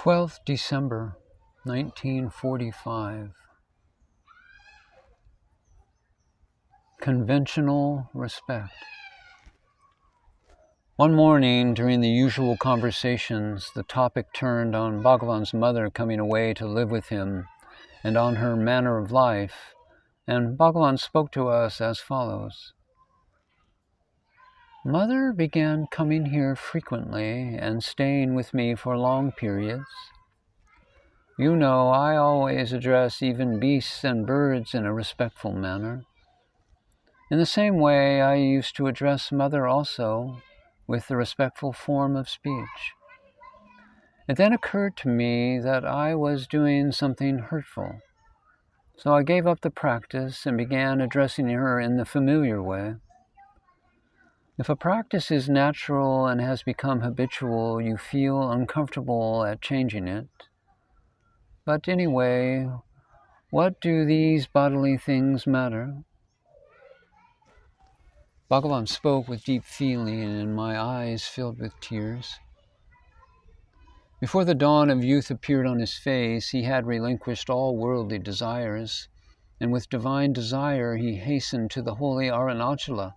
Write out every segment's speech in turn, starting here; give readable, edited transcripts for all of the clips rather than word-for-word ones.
12th December, 1945. Conventional respect. One morning, during the usual conversations, the topic turned on Bhagavan's mother coming away to live with him and on her manner of life, and Bhagavan spoke to us as follows. Mother began coming here frequently and staying with me for long periods. You know, I always address even beasts and birds in a respectful manner. In the same way, I used to address Mother also, with the respectful form of speech. It then occurred to me that I was doing something hurtful, so I gave up the practice and began addressing her in the familiar way. If a practice is natural and has become habitual, you feel uncomfortable at changing it. But anyway, what do these bodily things matter? Bhagavan spoke with deep feeling, and my eyes filled with tears. Before the dawn of youth appeared on his face, he had relinquished all worldly desires, and with divine desire he hastened to the holy Arunachala,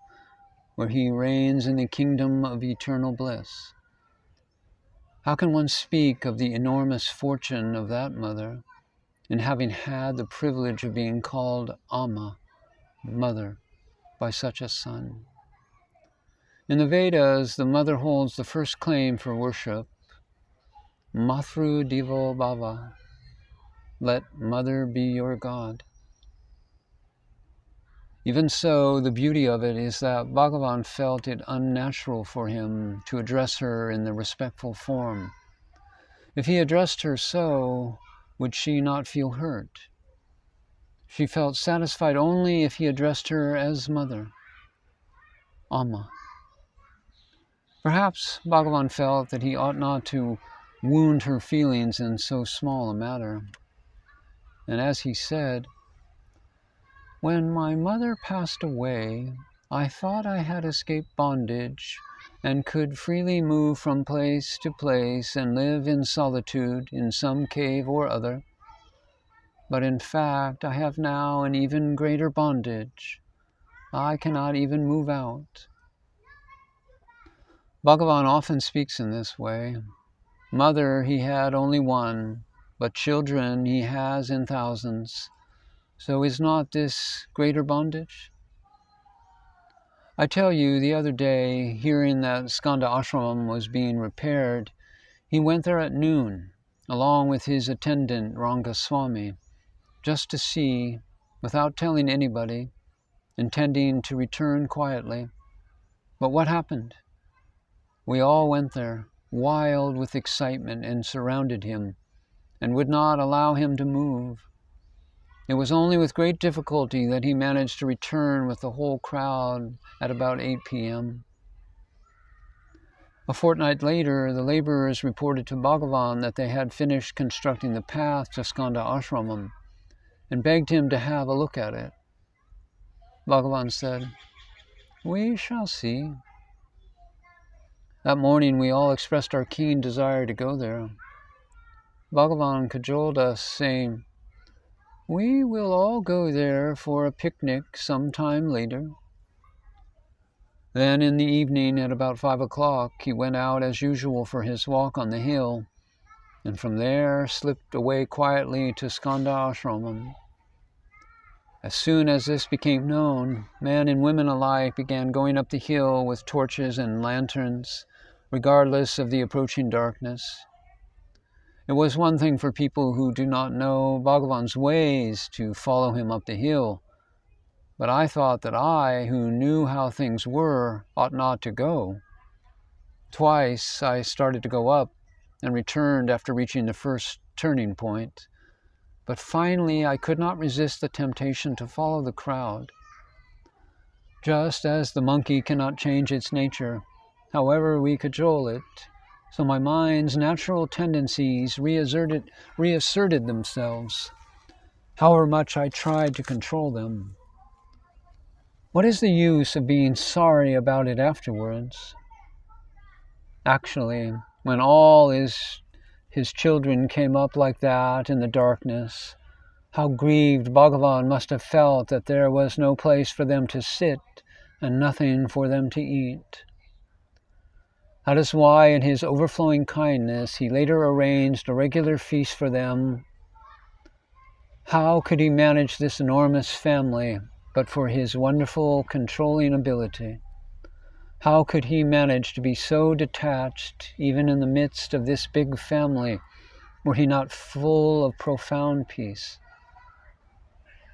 where he reigns in the kingdom of eternal bliss. How can one speak of the enormous fortune of that mother, in having had the privilege of being called Amma, mother, by such a son? In the Vedas, the mother holds the first claim for worship. Matru Devo Bhava. Let mother be your God. Even so, the beauty of it is that Bhagavan felt it unnatural for him to address her in the respectful form. If he addressed her so, would she not feel hurt? She felt satisfied only if he addressed her as mother, Amma. Perhaps Bhagavan felt that he ought not to wound her feelings in so small a matter. And as he said, when my mother passed away, I thought I had escaped bondage and could freely move from place to place and live in solitude in some cave or other. But in fact, I have now an even greater bondage. I cannot even move out. Bhagavan often speaks in this way. Mother he had only one, but children he has in thousands. So is not this greater bondage? I tell you, the other day, hearing that Skanda Ashram was being repaired, he went there at noon, along with his attendant Rangaswami, just to see, without telling anybody, intending to return quietly. But what happened? We all went there, wild with excitement, and surrounded him, and would not allow him to move. It was only with great difficulty that he managed to return with the whole crowd at about 8 p.m. A fortnight later, the laborers reported to Bhagavan that they had finished constructing the path to Skanda Ashramam and begged him to have a look at it. Bhagavan said, "We shall see." That morning, we all expressed our keen desire to go there. Bhagavan cajoled us, saying, "We will all go there for a picnic some time later." Then in the evening, at about 5 o'clock, he went out as usual for his walk on the hill, and from there slipped away quietly to Skanda Ashramam. As soon as this became known, men and women alike began going up the hill with torches and lanterns, regardless of the approaching darkness. It was one thing for people who do not know Bhagavan's ways to follow him up the hill, but I thought that I, who knew how things were, ought not to go. Twice I started to go up and returned after reaching the first turning point, but finally I could not resist the temptation to follow the crowd. Just as the monkey cannot change its nature, however we cajole it, so my mind's natural tendencies reasserted themselves, however much I tried to control them. What is the use of being sorry about it afterwards? Actually, when all is his children came up like that in the darkness, how grieved Bhagavan must have felt that there was no place for them to sit and nothing for them to eat. That is why, in his overflowing kindness, he later arranged a regular feast for them. How could he manage this enormous family but for his wonderful controlling ability? How could he manage to be so detached, even in the midst of this big family? Were he not full of profound peace?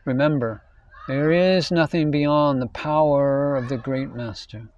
Remember, there is nothing beyond the power of the great Master.